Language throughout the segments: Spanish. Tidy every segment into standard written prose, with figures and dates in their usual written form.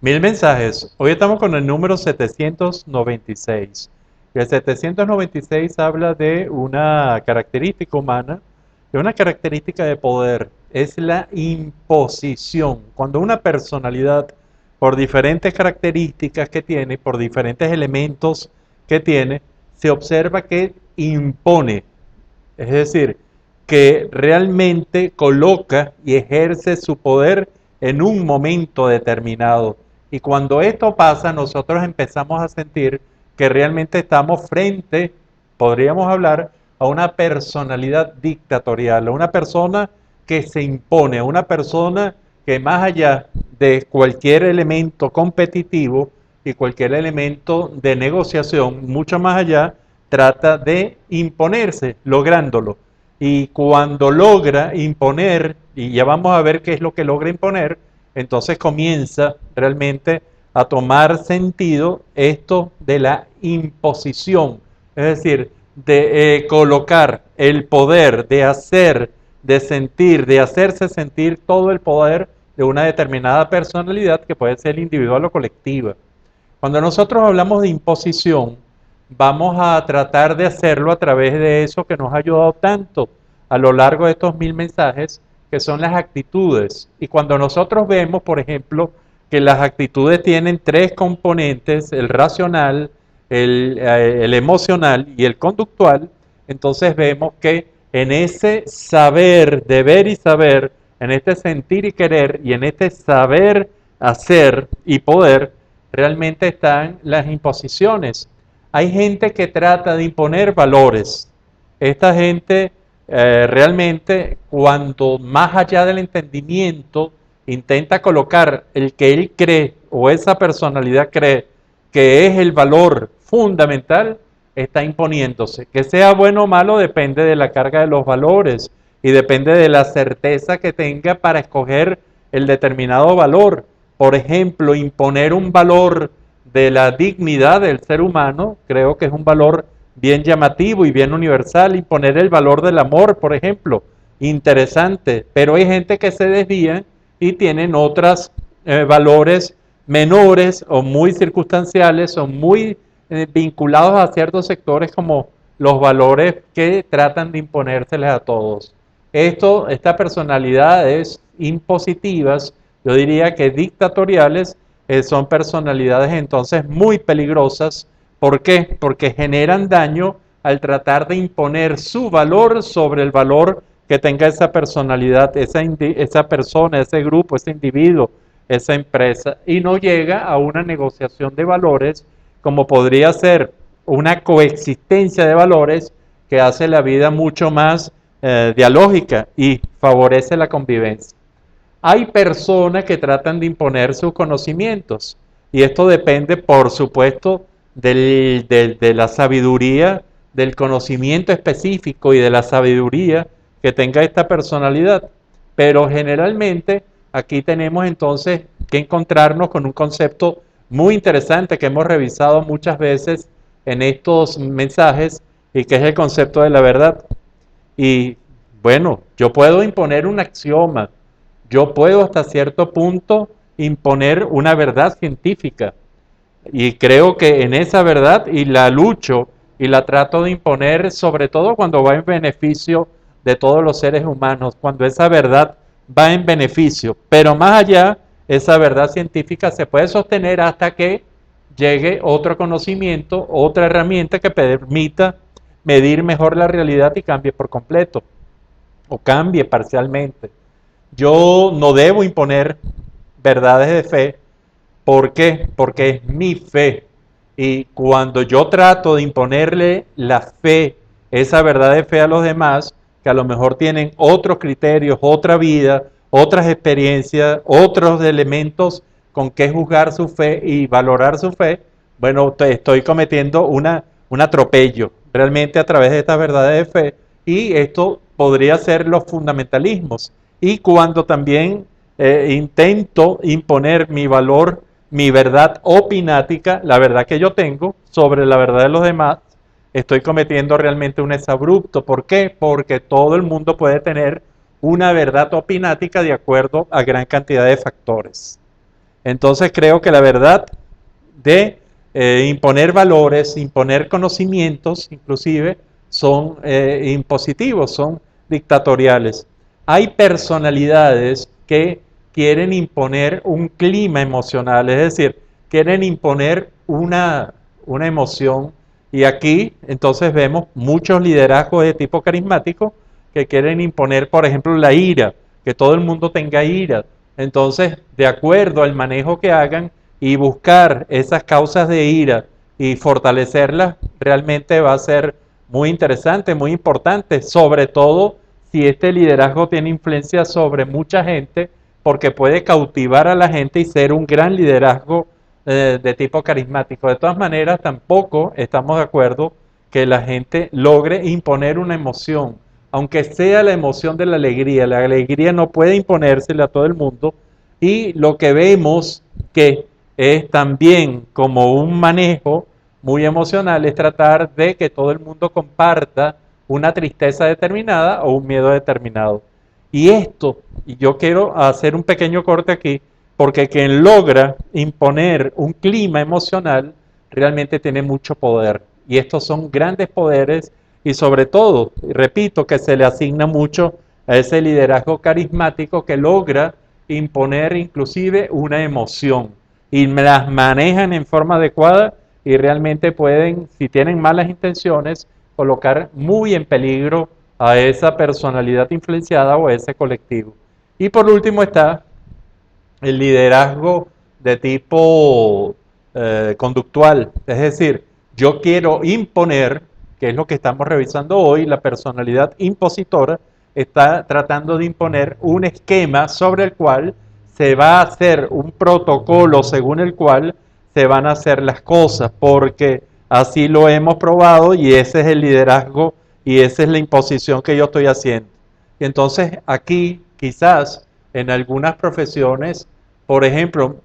Mil mensajes. Hoy estamos con el número 796. Y el 796 habla de una característica humana, de una característica de poder. Es la imposición. Cuando una personalidad, por diferentes características que tiene, por diferentes elementos que tiene, se observa que impone. Es decir, que realmente coloca y ejerce su poder en un momento determinado. Y cuando esto pasa, nosotros empezamos a sentir que realmente estamos frente, podríamos hablar, a una personalidad dictatorial, a una persona que se impone, a una persona que más allá de cualquier elemento competitivo y cualquier elemento de negociación, mucho más allá, trata de imponerse, lográndolo. Y cuando logra imponer, y ya vamos a ver qué es lo que logra imponer, entonces comienza realmente a tomar sentido esto de la imposición, es decir, de colocar el poder, de hacer, de sentir, de hacerse sentir todo el poder de una determinada personalidad que puede ser individual o colectiva. Cuando nosotros hablamos de imposición, vamos a tratar de hacerlo a través de eso que nos ha ayudado tanto a lo largo de estos mil mensajes, que son las actitudes. Y cuando nosotros vemos, por ejemplo, que las actitudes tienen tres componentes, el racional, el emocional y el conductual, entonces vemos que en ese saber, deber y saber, en este sentir y querer y en este saber, hacer y poder, realmente están las imposiciones. Hay gente que trata de imponer valores. Esta gente realmente, cuando más allá del entendimiento, intenta colocar el que él cree o esa personalidad cree que es el valor fundamental, está imponiéndose. Que sea bueno o malo depende de la carga de los valores y depende de la certeza que tenga para escoger el determinado valor. Por ejemplo, imponer un valor de la dignidad del ser humano, creo que es un valor bien llamativo y bien universal. Imponer el valor del amor, por ejemplo, interesante, pero hay gente que se desvía y tienen otros valores menores o muy circunstanciales o muy vinculados a ciertos sectores como los valores que tratan de imponérseles a todos. Estas personalidades impositivas, yo diría que dictatoriales, son personalidades entonces muy peligrosas. ¿Por qué? Porque generan daño al tratar de imponer su valor sobre el valor que tenga esa personalidad, esa persona, ese grupo, ese individuo, esa empresa, y no llega a una negociación de valores como podría ser una coexistencia de valores que hace la vida mucho más dialógica y favorece la convivencia. Hay personas que tratan de imponer sus conocimientos y esto depende, por supuesto, de la sabiduría, del conocimiento específico y de la sabiduría que tenga esta personalidad. Pero generalmente aquí tenemos entonces que encontrarnos con un concepto muy interesante que hemos revisado muchas veces en estos mensajes y que es el concepto de la verdad. Y bueno, yo puedo imponer un axioma, yo puedo hasta cierto punto imponer una verdad científica y creo que en esa verdad y la lucho y la trato de imponer sobre todo cuando va en beneficio de todos los seres humanos, cuando esa verdad va en beneficio, pero más allá, esa verdad científica se puede sostener hasta que llegue otro conocimiento, otra herramienta que permita medir mejor la realidad y cambie por completo o cambie parcialmente. Yo no debo imponer verdades de fe. ¿Por qué? Porque es mi fe. Y cuando yo trato de imponerle la fe, esa verdad de fe a los demás, que a lo mejor tienen otros criterios, otra vida, otras experiencias, otros elementos con que juzgar su fe y valorar su fe, bueno, estoy cometiendo un atropello realmente a través de estas verdades de fe. Y esto podría ser los fundamentalismos. Y cuando también intento imponer mi valor, mi verdad opinática, la verdad que yo tengo sobre la verdad de los demás, estoy cometiendo realmente un exabrupto. ¿Por qué? Porque todo el mundo puede tener una verdad opinática de acuerdo a gran cantidad de factores. Entonces creo que la verdad de imponer valores, imponer conocimientos, inclusive, son impositivos, son dictatoriales. Hay personalidades que quieren imponer un clima emocional, es decir, quieren imponer una emoción. Y aquí entonces vemos muchos liderazgos de tipo carismático que quieren imponer, por ejemplo, la ira, que todo el mundo tenga ira. Entonces, de acuerdo al manejo que hagan y buscar esas causas de ira y fortalecerlas, realmente va a ser muy interesante, muy importante, sobre todo si este liderazgo tiene influencia sobre mucha gente, porque puede cautivar a la gente y ser un gran liderazgo de tipo carismático. De todas maneras, tampoco estamos de acuerdo que la gente logre imponer una emoción, aunque sea la emoción de la alegría. La alegría no puede imponérsela a todo el mundo, y lo que vemos que es también como un manejo muy emocional es tratar de que todo el mundo comparta una tristeza determinada o un miedo determinado. Y esto, y yo quiero hacer un pequeño corte aquí, porque quien logra imponer un clima emocional realmente tiene mucho poder. Y estos son grandes poderes y sobre todo, repito, que se le asigna mucho a ese liderazgo carismático que logra imponer inclusive una emoción y las manejan en forma adecuada y realmente pueden, si tienen malas intenciones, colocar muy en peligro a esa personalidad influenciada o a ese colectivo. Y por último está el liderazgo de tipo conductual, es decir, yo quiero imponer, que es lo que estamos revisando hoy, la personalidad impositora está tratando de imponer un esquema sobre el cual se va a hacer un protocolo según el cual se van a hacer las cosas, porque así lo hemos probado y ese es el liderazgo y esa es la imposición que yo estoy haciendo. Y entonces aquí quizás en algunas profesiones, por ejemplo,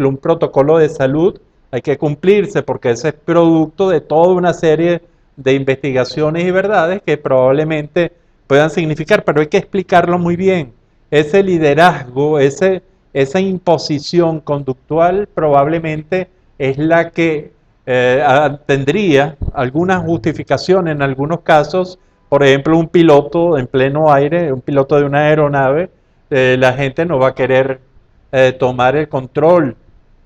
un protocolo de salud hay que cumplirse porque ese es producto de toda una serie de investigaciones y verdades que probablemente puedan significar, pero hay que explicarlo muy bien. Ese liderazgo, esa imposición conductual probablemente es la que tendría alguna justificación en algunos casos. Por ejemplo, un piloto en pleno aire, un piloto de una aeronave, la gente no va a querer tomar el control.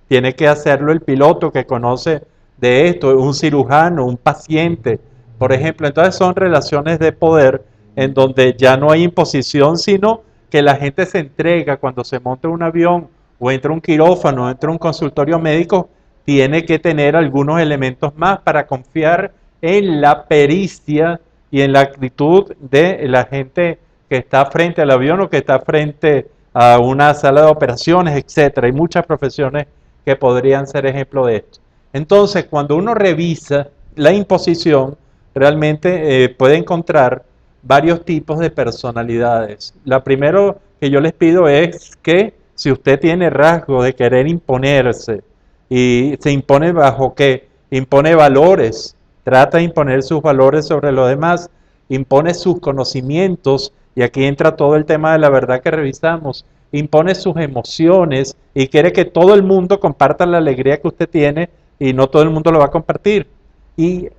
Tiene que hacerlo el piloto que conoce de esto, un cirujano, un paciente, por ejemplo. Entonces son relaciones de poder en donde ya no hay imposición, sino que la gente se entrega cuando se monta un avión o entra un quirófano, entra un consultorio médico, tiene que tener algunos elementos más para confiar en la pericia y en la actitud de la gente que está frente al avión o que está frente a una sala de operaciones, etcétera. Hay muchas profesiones que podrían ser ejemplo de esto. Entonces, cuando uno revisa la imposición, realmente puede encontrar varios tipos de personalidades. La primero que yo les pido es que si usted tiene rasgo de querer imponerse y se impone bajo qué, impone valores, trata de imponer sus valores sobre los demás, impone sus conocimientos, y aquí entra todo el tema de la verdad que revisamos, impone sus emociones y quiere que todo el mundo comparta la alegría que usted tiene y no todo el mundo lo va a compartir.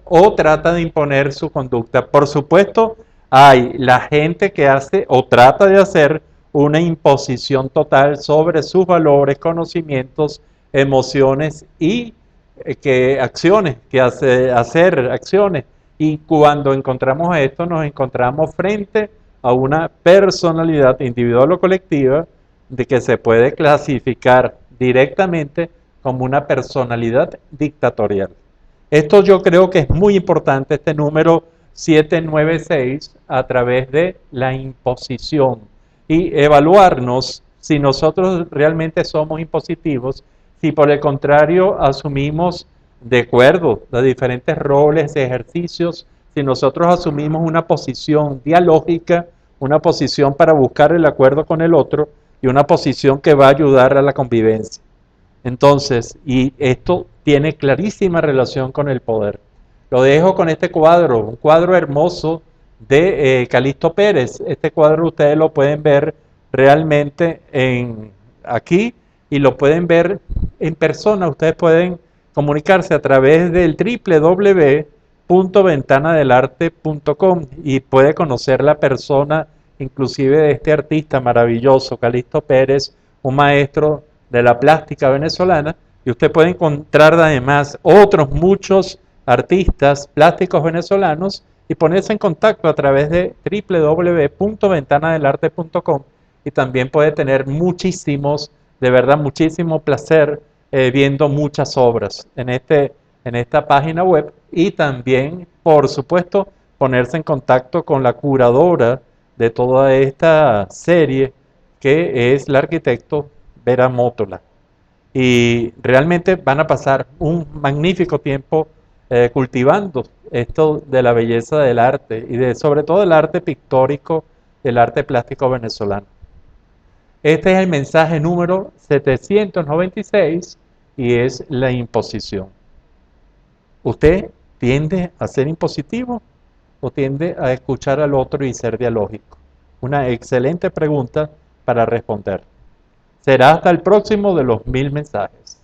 O trata de imponer su conducta. Por supuesto, hay la gente que hace o trata de hacer una imposición total sobre sus valores, conocimientos, emociones y acciones, que hacer acciones. Y cuando encontramos esto, nos encontramos frente a una personalidad individual o colectiva de que se puede clasificar directamente como una personalidad dictatorial. Esto yo creo que es muy importante, este número 796, a través de la imposición y evaluarnos si nosotros realmente somos impositivos, si por el contrario asumimos de acuerdo a diferentes roles, ejercicios, si nosotros asumimos una posición dialógica, una posición para buscar el acuerdo con el otro y una posición que va a ayudar a la convivencia. Entonces, y esto tiene clarísima relación con el poder. Lo dejo con este cuadro, un cuadro hermoso de Calixto Pérez. Este cuadro ustedes lo pueden ver realmente aquí y lo pueden ver en persona. Ustedes pueden comunicarse a través del www.ventanadelarte.com y puede conocer la persona inclusive de este artista maravilloso, Calixto Pérez, un maestro de la plástica venezolana, y usted puede encontrar además otros muchos artistas plásticos venezolanos y ponerse en contacto a través de www.ventanadelarte.com y también puede tener muchísimos, de verdad, muchísimo placer viendo muchas obras en esta página web y también, por supuesto, ponerse en contacto con la curadora de toda esta serie, que es la arquitecto Vera Mótola. Y realmente van a pasar un magnífico tiempo cultivando esto de la belleza del arte y de sobre todo el arte pictórico, el arte plástico venezolano. Este es el mensaje número 796 y es la imposición. ¿Usted tiende a ser impositivo o tiende a escuchar al otro y ser dialógico? Una excelente pregunta para responder. Será hasta el próximo de los 1000 mensajes.